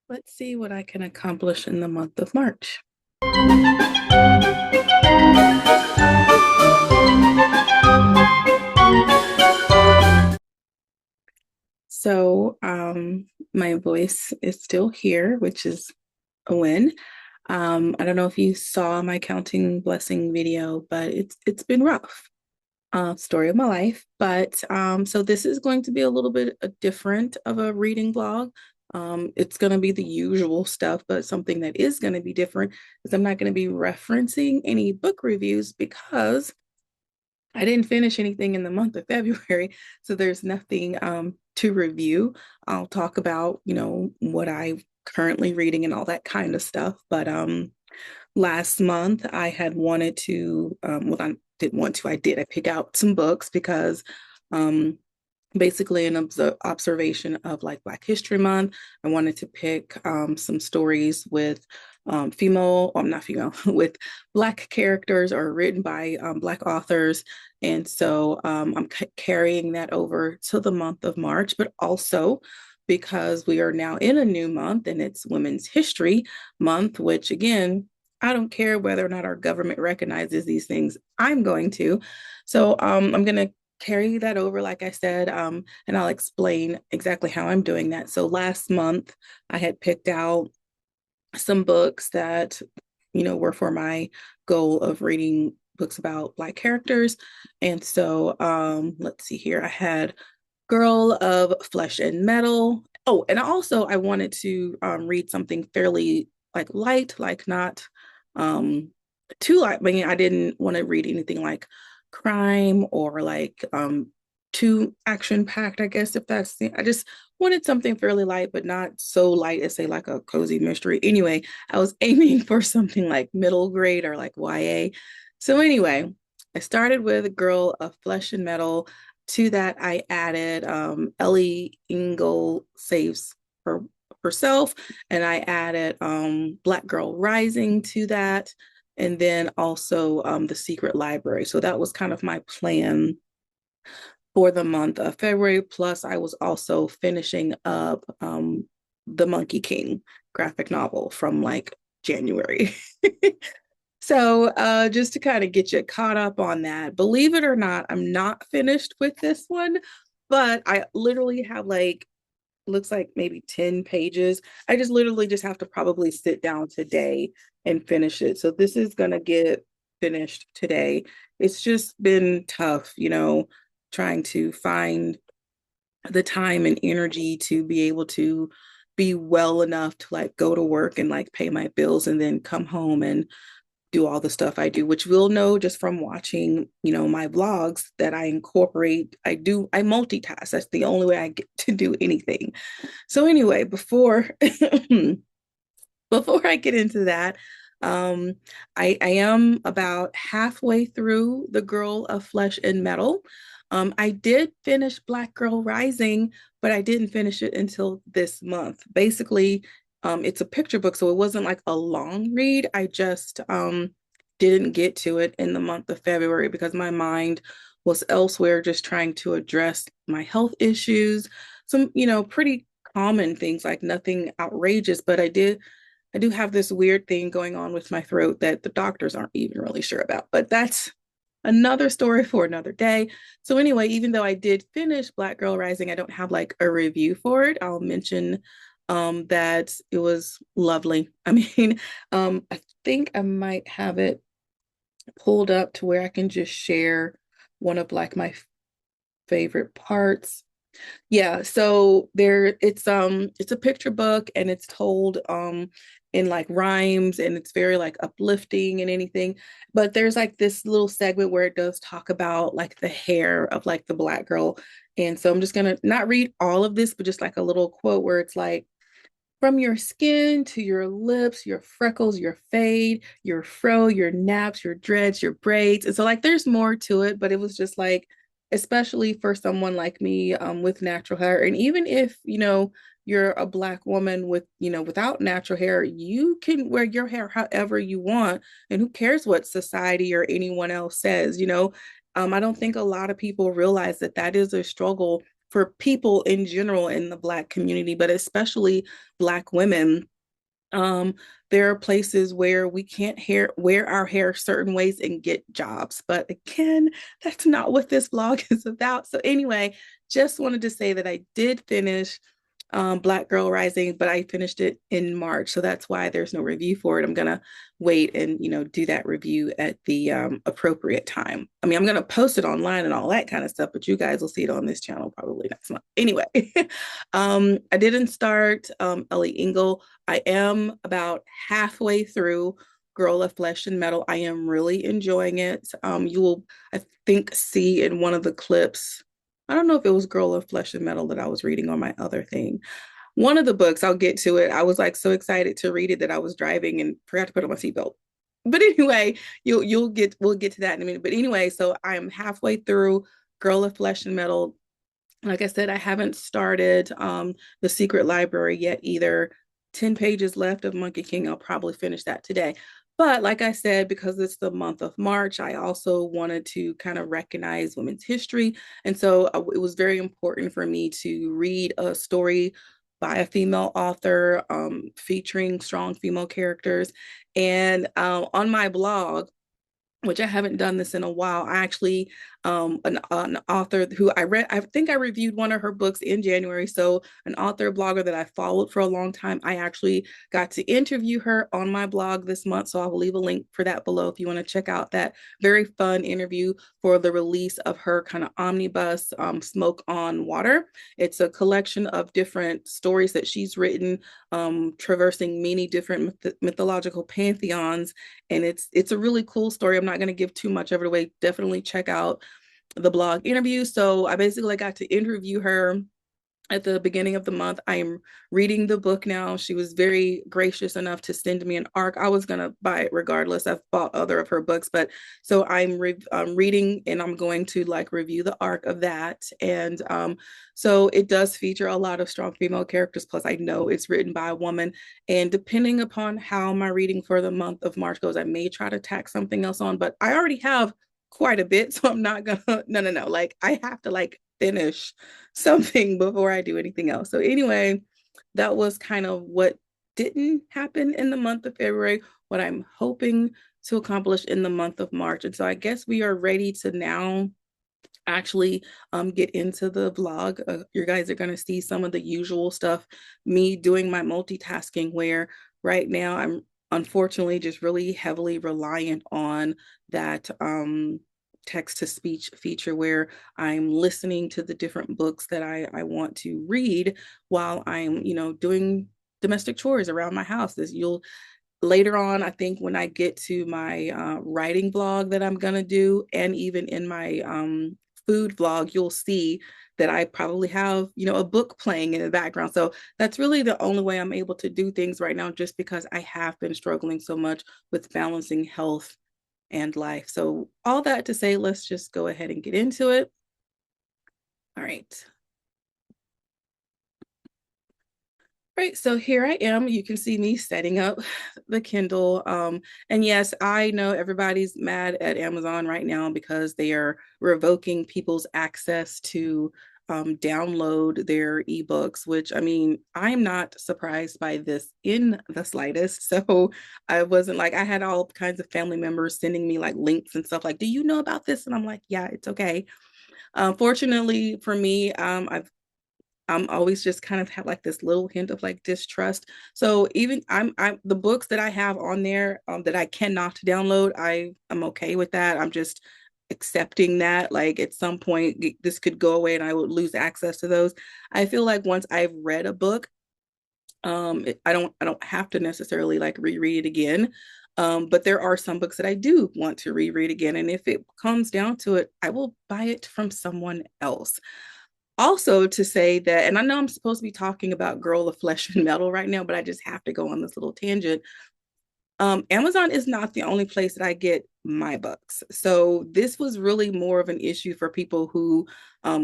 Let's see what I can accomplish in the month of March. So, my voice is still here, which is a win. I don't know if you saw my counting blessing video, but it's been rough. Story of my life. But so this is going to be a little bit different of a reading vlog. It's going to be the usual stuff, but something that is going to be different is I'm not going to be referencing any book reviews because I didn't finish anything in the month of February, so there's nothing to review. I'll talk about, what I'm currently reading and all that kind of stuff. But last month I had wanted to, well, I didn't want to, I did. I pick out some books because um, basically an observation of like Black History Month. I wanted to pick some stories with female, well, I'm not female, with Black characters or written by Black authors. And so I'm carrying that over to the month of March, but also because we are now in a new month and it's Women's History Month, which again, I don't care whether or not our government recognizes these things. I'm going to. So I'm going to carry that over, like I said, and I'll explain exactly how I'm doing that. So last month, I had picked out some books that, were for my goal of reading books about Black characters. And so let's see here. I had Girl of Flesh and Metal. Oh, and also I wanted to read something fairly like light, like not too light. I mean, I didn't want to read anything like crime or like too action packed, I guess, if that's I just wanted something fairly light, but not so light as say like a cozy mystery. Anyway, I was aiming for something like middle grade or like YA. So anyway, I started with Girl of Flesh and Metal. To that, I added Ellie Engle Saves her herself, and I added Black Girl Rising to that, and then also The Secret Library. So that was kind of my plan for the month of February. Plus, I was also finishing up The Monkey King graphic novel from like January. So, just to kind of get you caught up on that, believe it or not, I'm not finished with this one, but I literally have like, looks like maybe 10 pages. I just literally just have to probably sit down today and finish it. So, this is going to get finished today. It's just been tough, trying to find the time and energy to be able to be well enough to like go to work and like pay my bills and then come home and do all the stuff I do, which we'll know just from watching, my vlogs that I incorporate. I multitask. That's the only way I get to do anything. So anyway, before before I get into that, um, I am about halfway through The Girl of Flesh and Metal. I did finish Black Girl Rising, but I didn't finish it until this month. Basically, it's a picture book, so it wasn't like a long read. I just didn't get to it in the month of February because my mind was elsewhere, just trying to address my health issues. Some, pretty common things, like nothing outrageous, but I do have this weird thing going on with my throat that the doctors aren't even really sure about, but that's another story for another day. So anyway, even though I did finish Black Girl Rising, I don't have like a review for it. I'll mention that it was lovely. I mean, I think I might have it pulled up to where I can just share one of like my favorite parts. Yeah, so it's a picture book and it's told in like rhymes and it's very like uplifting and anything. But there's like this little segment where it does talk about like the hair of like the Black girl. And so I'm just gonna not read all of this, but just like a little quote where it's like, from your skin to your lips, your freckles, your fade, your fro, your naps, your dreads, your braids. And so, like, there's more to it, but it was just like, especially for someone like me with natural hair. And even if, you're a Black woman with, without natural hair, you can wear your hair however you want. And who cares what society or anyone else says, I don't think a lot of people realize that that is a struggle for people in general in the Black community, but especially Black women. Um, there are places where we can't wear our hair certain ways and get jobs. But again, that's not what this vlog is about. So anyway, just wanted to say that I did finish Black Girl Rising, but I finished it in March. So that's why there's no review for it. I'm gonna wait and do that review at the appropriate time. I mean, I'm gonna post it online and all that kind of stuff, but you guys will see it on this channel probably next month. Anyway, I didn't start Ellie Engle. I am about halfway through Girl of Flesh and Metal. I am really enjoying it. You will, I think, see in one of the clips. I don't know if it was Girl of Flesh and Metal that I was reading on my other thing. One of the books, I'll get to it. I was like so excited to read it that I was driving and forgot to put on my seatbelt. But anyway, we'll get to that in a minute. But anyway, so I'm halfway through Girl of Flesh and Metal. Like I said, I haven't started The Secret Library yet either. 10 pages left of Monkey King. I'll probably finish that today. But like I said, because it's the month of March, I also wanted to kind of recognize women's history. And so it was very important for me to read a story by a female author featuring strong female characters. And on my blog, which I haven't done this in a while. I actually, an author who I think I reviewed one of her books in January. So an author blogger that I followed for a long time, I actually got to interview her on my blog this month. So I'll leave a link for that below if you want to check out that very fun interview for the release of her kind of omnibus, Smoke on Water. It's a collection of different stories that she's written, traversing many different mythological pantheons, and it's a really cool story. I'm not going to give too much of it away. Definitely check out the blog interview. So I basically got to interview her at the beginning of the month. I am reading the book now. She was very gracious enough to send me an ARC. I was going to buy it regardless. I've bought other of her books, but so I'm reading and I'm going to like review the ARC of that. And so it does feature a lot of strong female characters. Plus, I know it's written by a woman. And depending upon how my reading for the month of March goes, I may try to tack something else on, but I already have quite a bit. So I'm not gonna, no. Like I have to like finish something before I do anything else. So anyway, that was kind of what didn't happen in the month of February, what I'm hoping to accomplish in the month of March. And so I guess we are ready to now actually get into the vlog. You guys are going to see some of the usual stuff, me doing my multitasking, where right now I'm unfortunately just really heavily reliant on that text to speech feature where I'm listening to the different books that I want to read while I'm, doing domestic chores around my house. This you'll later on, I think when I get to my writing vlog that I'm gonna do, and even in my food vlog, you'll see that I probably have, a book playing in the background. So that's really the only way I'm able to do things right now, just because I have been struggling so much with balancing health and life. So all that to say, let's just go ahead and get into it. All right. Right, so here I am. You can see me setting up the Kindle. And yes, I know everybody's mad at Amazon right now because they are revoking people's access to download their ebooks, which I mean, I'm not surprised by this in the slightest. So I wasn't like, I had all kinds of family members sending me like links and stuff like, do you know about this? And I'm like, yeah, it's okay. Fortunately for me, I'm always just kind of have like this little hint of like distrust. So even I'm the books that I have on there that I cannot download, I'm okay with that. I'm just accepting that like at some point this could go away and I would lose access to those. I feel like once I've read a book, I don't have to necessarily like reread it again. But there are some books that I do want to reread again. And if it comes down to it, I will buy it from someone else. Also to say that, and I know I'm supposed to be talking about Girl of Flesh and Metal right now, but I just have to go on this little tangent. Amazon is not the only place that I get my books. So this was really more of an issue for people who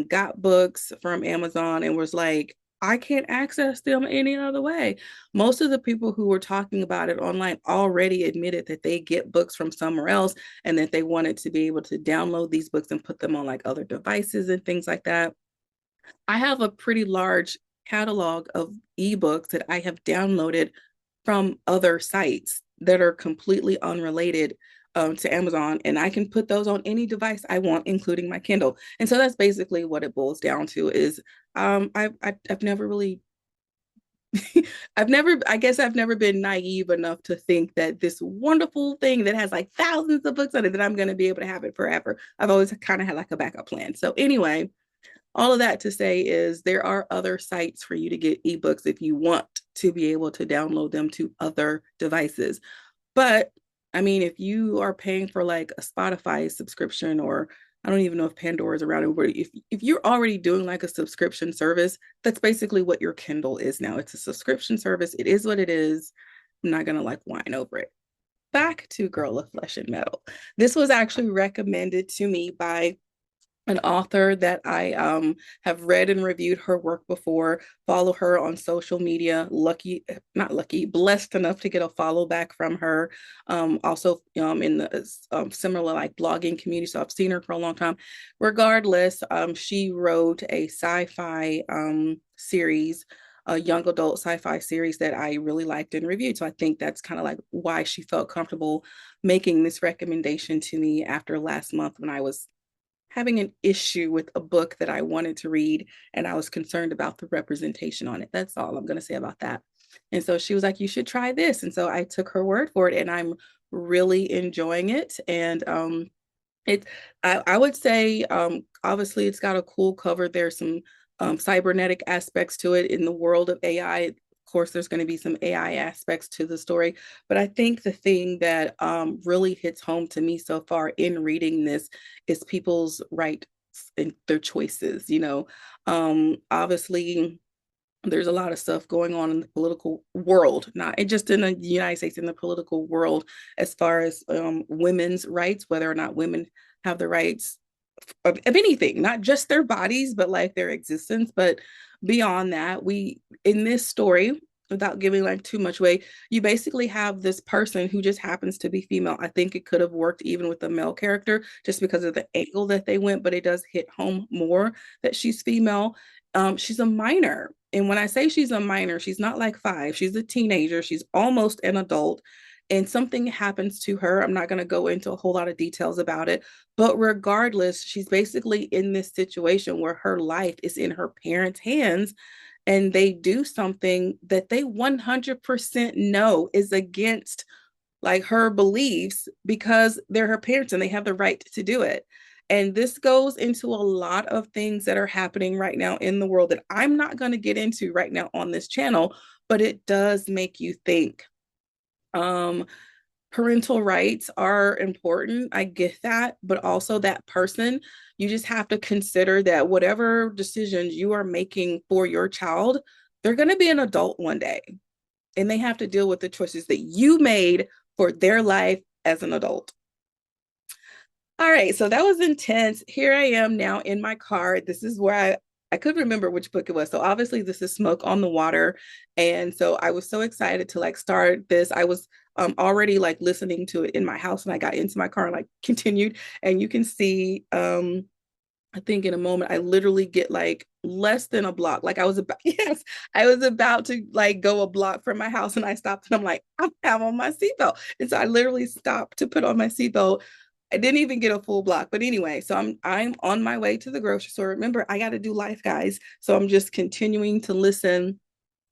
got books from Amazon and was like, I can't access them any other way. Most of the people who were talking about it online already admitted that they get books from somewhere else and that they wanted to be able to download these books and put them on like other devices and things like that. I have a pretty large catalog of ebooks that I have downloaded from other sites that are completely unrelated to Amazon, and I can put those on any device I want, including my Kindle. And so that's basically what it boils down to. Is I've never really I guess I've never been naive enough to think that this wonderful thing that has like thousands of books on it, that I'm going to be able to have it forever. I've always kind of had like a backup plan. So anyway, all of that to say is there are other sites for you to get ebooks if you want to be able to download them to other devices. But I mean, if you are paying for like a Spotify subscription, or I don't even know if Pandora is around, but if you're already doing like a subscription service, that's basically what your Kindle is now. It's a subscription service. It is what it is. I'm not gonna like whine over it. Back to Girl of Flesh and Metal. This was actually recommended to me by an author that I have read and reviewed her work before, follow her on social media. Lucky, not lucky, blessed enough to get a follow back from her. Also in the similar like blogging community. So I've seen her for a long time. Regardless, she wrote a sci-fi series, a young adult sci-fi series that I really liked and reviewed. So I think that's kind of like why she felt comfortable making this recommendation to me after last month when I was having an issue with a book that I wanted to read, and I was concerned about the representation on it. That's all I'm going to say about that. And so she was like, you should try this. And so I took her word for it, and I'm really enjoying it. And it, I would say, obviously, it's got a cool cover. There's some cybernetic aspects to it in the world of AI. Of course, there's going to be some AI aspects to the story, but I think the thing that really hits home to me so far in reading this is people's rights and their choices. Obviously, there's a lot of stuff going on in the political world, not just in the United States, in the political world, as far as women's rights, whether or not women have the rights of anything, not just their bodies, but like their existence. But beyond that, we, in this story, without giving like too much away, you basically have this person who just happens to be female. I think it could have worked even with a male character just because of the angle that they went, but it does hit home more that she's female. She's a minor. And when I say she's a minor, she's not like five. She's a teenager. She's almost an adult. And something happens to her. I'm not going to go into a whole lot of details about it. But regardless, she's basically in this situation where her life is in her parents' hands, and they do something that they 100% know is against like her beliefs because they're her parents and they have the right to do it. And this goes into a lot of things that are happening right now in the world that I'm not going to get into right now on this channel, but it does make you think. Um, Parental rights are important. I get that. But also, that person, you just have to consider that whatever decisions you are making for your child, they're going to be an adult one day, and they have to deal with the choices that you made for their life as an adult. All right, so that was intense. Here I am now in my car. This is where I could remember which book it was. So obviously this is Smoke on the Water. And so I was so excited to like start this. I was already like listening to it in my house, and I got into my car and like continued. And you can see I think in a moment I literally get like less than a block. Like I was about yes, I was about to like go a block from my house, and I stopped and I'm like, I have on my seatbelt. And so I literally stopped to put on my seatbelt. I didn't even get a full block. But anyway, so I'm on my way to the grocery store. Remember, I got to do life, guys. So I'm just continuing to listen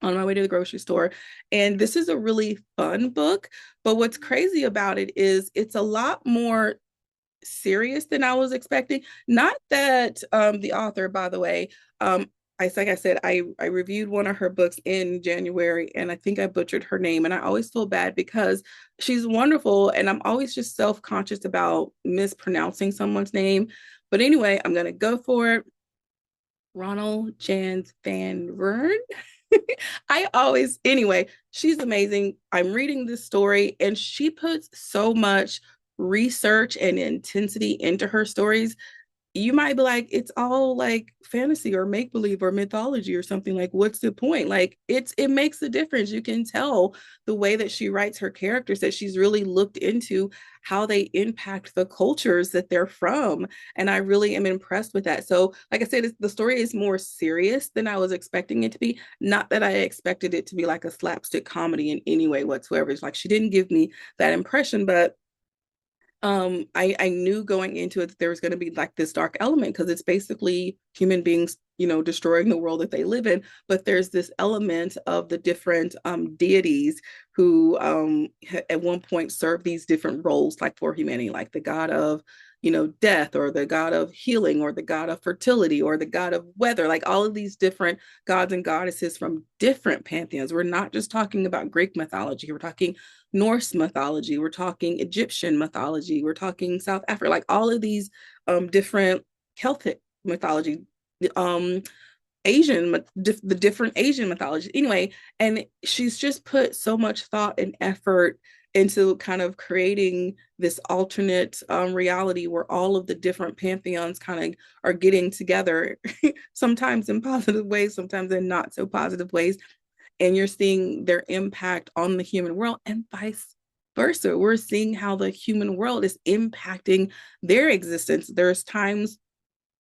on my way to the grocery store. And this is a really fun book. But what's crazy about it is it's a lot more serious than I was expecting. Not that the author, by the way, like I said, I reviewed one of her books in January, and I think I butchered her name, and I always feel bad because she's wonderful, and I'm always just self-conscious about mispronouncing someone's name. But anyway, I'm gonna go for it. Ronald Jans Van Vern. I always, anyway, she's amazing. I'm reading this story, and she puts so much research and intensity into her stories. you might be like, it's all like fantasy or make believe or mythology or something. Like, what's the point? Like, it makes a difference. You can tell the way that she writes her characters that she's really looked into how they impact the cultures that they're from. And I really am impressed with that. So, like I said, the story is more serious than I was expecting it to be. Not that I expected it to be like a slapstick comedy in any way whatsoever. It's like she didn't give me that impression, but I knew going into it that there was going to be like this dark element because it's basically human beings, you know, destroying the world that they live in. But there's this element of the different deities who at one point serve these different roles, like for humanity, like the god of, you know, death, or the god of healing, or the god of fertility, or the god of weather, like all of these different gods and goddesses from different pantheons. We're not just talking about Greek mythology, we're talking Norse mythology, we're talking Egyptian mythology, we're talking South Africa, like all of these different Celtic mythology, um, Asian, the different Asian mythology. Anyway, and she's just put so much thought and effort into kind of creating this alternate reality where all of the different pantheons kind of are getting together, sometimes in positive ways, sometimes in not so positive ways, and you're seeing their impact on the human world and vice versa. We're seeing how the human world is impacting their existence. There's times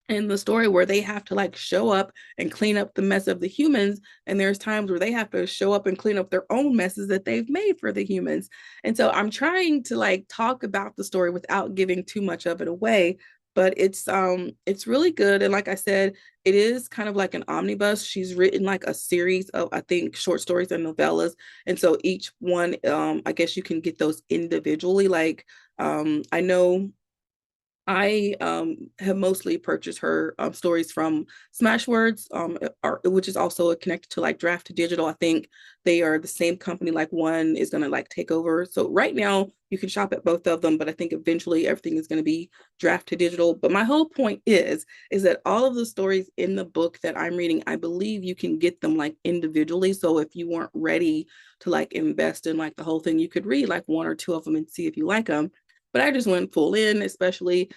in the story where they have to like show up and clean up the mess of the humans, and there's times where they have to show up and clean up their own messes that they've made for the humans. And so I'm trying to like talk about the story without giving too much of it away, but it's really good. And like I said, it is kind of like an omnibus. She's written like a series of, I think, short stories and novellas, and so each one, I guess you can get those individually. Like I know I have mostly purchased her stories from Smashwords, which is also connected to like Draft to Digital. I think they are the same company. Like one is going to like take over. So right now you can shop at both of them, but I think eventually everything is going to be Draft to Digital. But my whole point is that all of the stories in the book that I'm reading, I believe you can get them like individually. So if you weren't ready to like invest in like the whole thing, you could read like one or two of them and see if you like them. But I just went full in, especially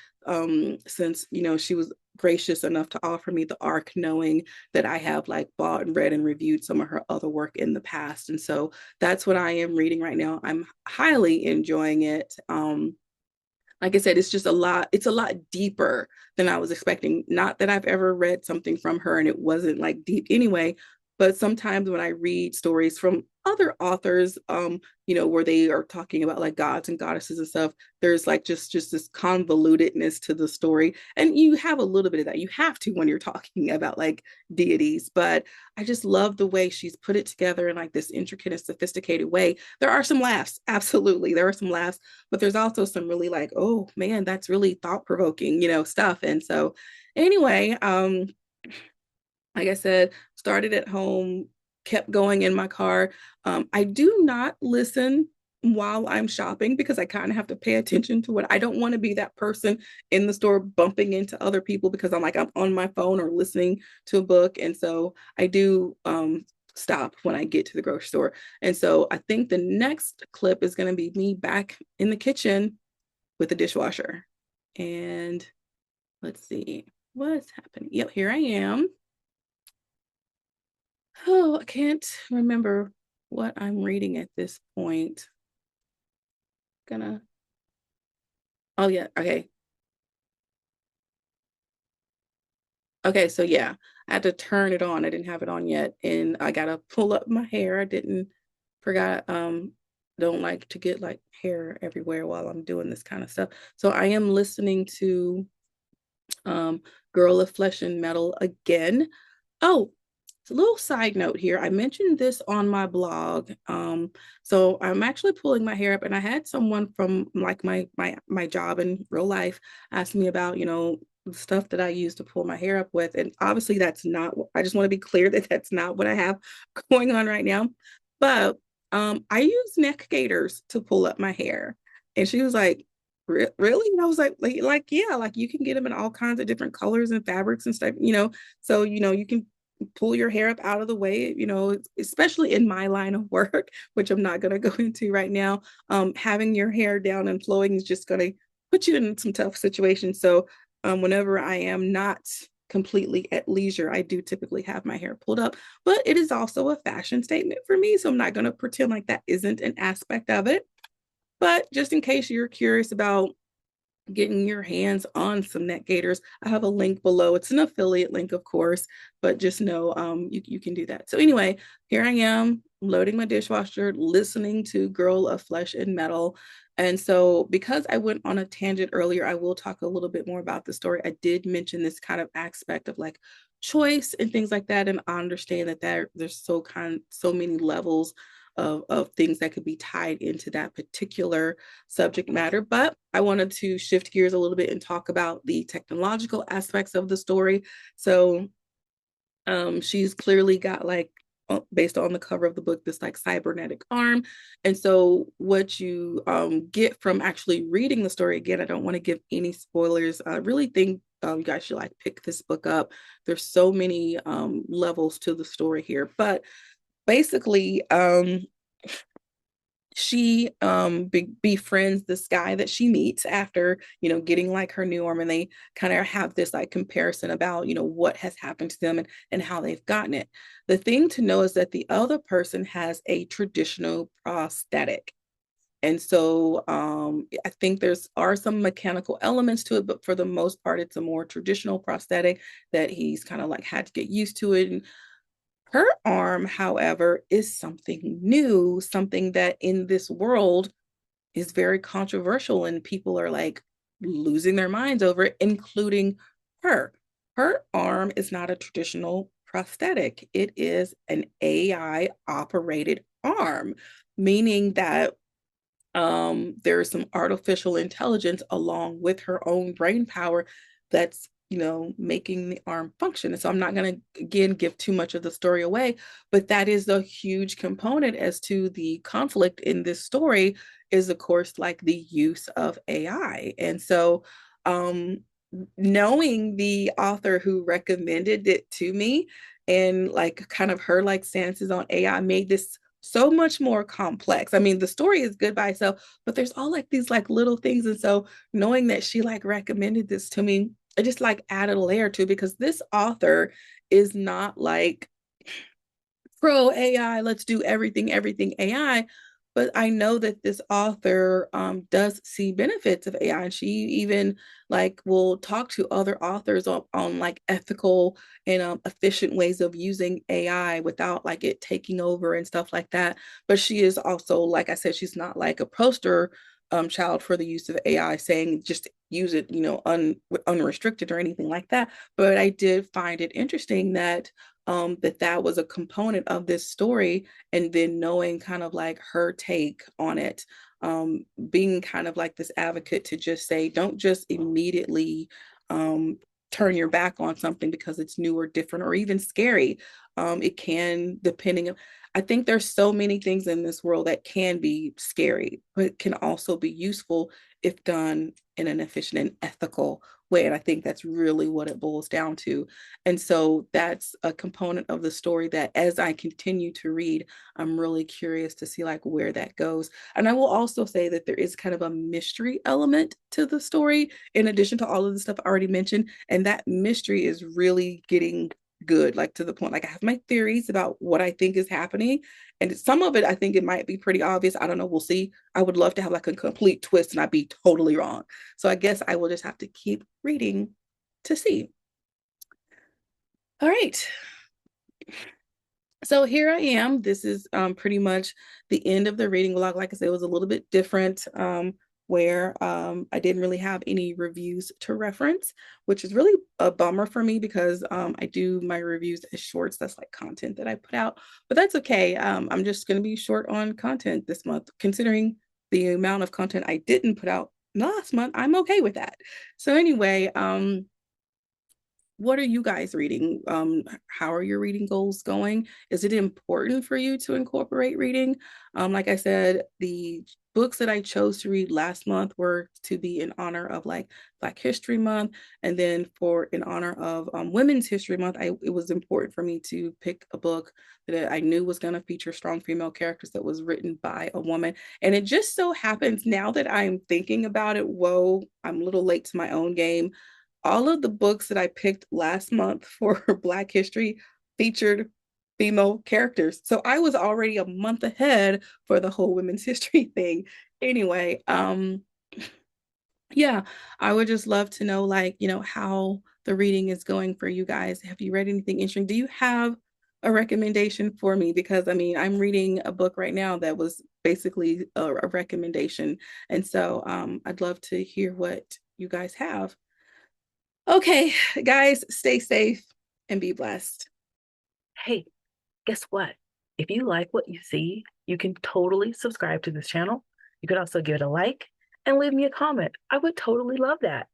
since, you know, she was gracious enough to offer me the arc, knowing that I have like bought and read and reviewed some of her other work in the past. And so that's what I am reading right now. I'm highly enjoying it. Like I said, it's a lot deeper than I was expecting. Not that I've ever read something from her and it wasn't like deep anyway, but sometimes when I read stories from other authors, you know, where they are talking about like gods and goddesses and stuff, there's like just this convolutedness to the story. And you have a little bit of that. You have to when you're talking about like deities, but I just love the way she's put it together in like this intricate and sophisticated way. There are some laughs, absolutely. There are some laughs, but there's also some really like, oh man, that's really thought-provoking, you know, stuff. And so anyway, like I said, started at home, kept going in my car. I do not listen while I'm shopping because I kind of have to pay attention to what I don't want to be that person in the store bumping into other people because I'm on my phone or listening to a book. And so I do stop when I get to the grocery store. And so I think the next clip is going to be me back in the kitchen with the dishwasher. And let's see what's happening. Yep, here I am. Oh, I can't remember what I'm reading at this point. Gonna, oh yeah, okay. Okay, so yeah, I had to turn it on. I didn't have it on yet. And I gotta pull up my hair. I didn't forgot don't like to get like hair everywhere while I'm doing this kind of stuff. So I am listening to um Girl of Flesh and Metal again. Oh, it's a little side note here. I mentioned this on my blog. So I'm actually pulling my hair up, and I had someone from like my job in real life ask me about, you know, the stuff that I use to pull my hair up with. And obviously that's not, I just want to be clear that that's not what I have going on right now. But I use neck gaiters to pull up my hair. And she was like, really? And I was like, yeah, like you can get them in all kinds of different colors and fabrics and stuff, you know. So, you know, you can pull your hair up out of the way, you know, especially in my line of work, which I'm not going to go into right now. Having your hair down and flowing is just going to put you in some tough situations. So whenever I am not completely at leisure, I do typically have my hair pulled up, but it is also a fashion statement for me. So I'm not going to pretend like that isn't an aspect of it. But just in case you're curious about getting your hands on some neck gaiters, I have a link below. It's an affiliate link, of course, but just know you can do that. So anyway, here I am loading my dishwasher, listening to Girl of Flesh and Metal. And so because I went on a tangent earlier, I will talk a little bit more about the story. I did mention this kind of aspect of like choice and things like that. And I understand that there's so many levels of things that could be tied into that particular subject matter. But I wanted to shift gears a little bit and talk about the technological aspects of the story. So she's clearly got like, based on the cover of the book, this like cybernetic arm. And so what you get from actually reading the story, again, I don't want to give any spoilers. I really think you guys should like pick this book up. There's so many levels to the story here, but basically she befriends this guy that she meets after getting like her new arm, and they kind of have this like comparison about what has happened to them and how they've gotten it. The thing to know is that the other person has a traditional prosthetic, and so I think there's are some mechanical elements to it, but for the most part it's a more traditional prosthetic that he's kind of like had to get used to it. And her arm, however, is something new, something that in this world is very controversial, and people are like losing their minds over it, including her. Her arm is not a traditional prosthetic, it is an AI operated arm, meaning that there's some artificial intelligence along with her own brain power that's making the arm function. And so I'm not going to again give too much of the story away, but that is a huge component as to the conflict in this story, is of course like the use of AI. And so knowing the author who recommended it to me, and like kind of her like stances on AI, made this so much more complex. I mean, the story is good by itself, but there's all like these like little things. And so knowing that she like recommended this to me, it just like added a layer to it, because this author is not like pro AI, let's do everything AI. But I know that this author does see benefits of AI, and she even like will talk to other authors on like ethical and efficient ways of using AI without like it taking over and stuff like that. But she is also, like I said, she's not like a poster child for the use of AI, saying just use it, unrestricted or anything like that. But I did find it interesting that that was a component of this story, and then knowing kind of like her take on it, being kind of like this advocate to just say don't just immediately turn your back on something because it's new or different or even scary. It can, depending on, I think there's so many things in this world that can be scary, but can also be useful if done in an efficient and ethical way. And I think that's really what it boils down to. And so that's a component of the story that as I continue to read, I'm really curious to see like where that goes. And I will also say that there is kind of a mystery element to the story, in addition to all of the stuff I already mentioned. And that mystery is really getting good, like to the point, like I have my theories about what I think is happening. And some of it, I think it might be pretty obvious. I don't know. We'll see. I would love to have like a complete twist and I'd be totally wrong. So I guess I will just have to keep reading to see. All right. So here I am. This is pretty much the end of the reading log. Like I said, it was a little bit different, where I didn't really have any reviews to reference, which is really a bummer for me, because I do my reviews as shorts. That's like content that I put out, but that's okay. I'm just going to be short on content this month, considering the amount of content I didn't put out last month. I'm okay with that. So anyway, what are you guys reading? How are your reading goals going? Is it important for you to incorporate reading? Like I said, the books that I chose to read last month were to be in honor of like Black History Month. And then for in honor of Women's History Month, it was important for me to pick a book that I knew was going to feature strong female characters, that was written by a woman. And it just so happens, now that I'm thinking about it, whoa, I'm a little late to my own game. all of the books that I picked last month for Black History featured female characters. So I was already a month ahead for the whole women's history thing. Anyway, yeah, I would just love to know, like, how the reading is going for you guys. Have you read anything interesting? Do you have a recommendation for me? Because I mean, I'm reading a book right now that was basically a recommendation. And so I'd love to hear what you guys have. Okay, guys, stay safe and be blessed. Hey, guess what? If you like what you see, you can totally subscribe to this channel. You could also give it a like and leave me a comment. I would totally love that.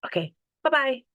Okay, bye bye.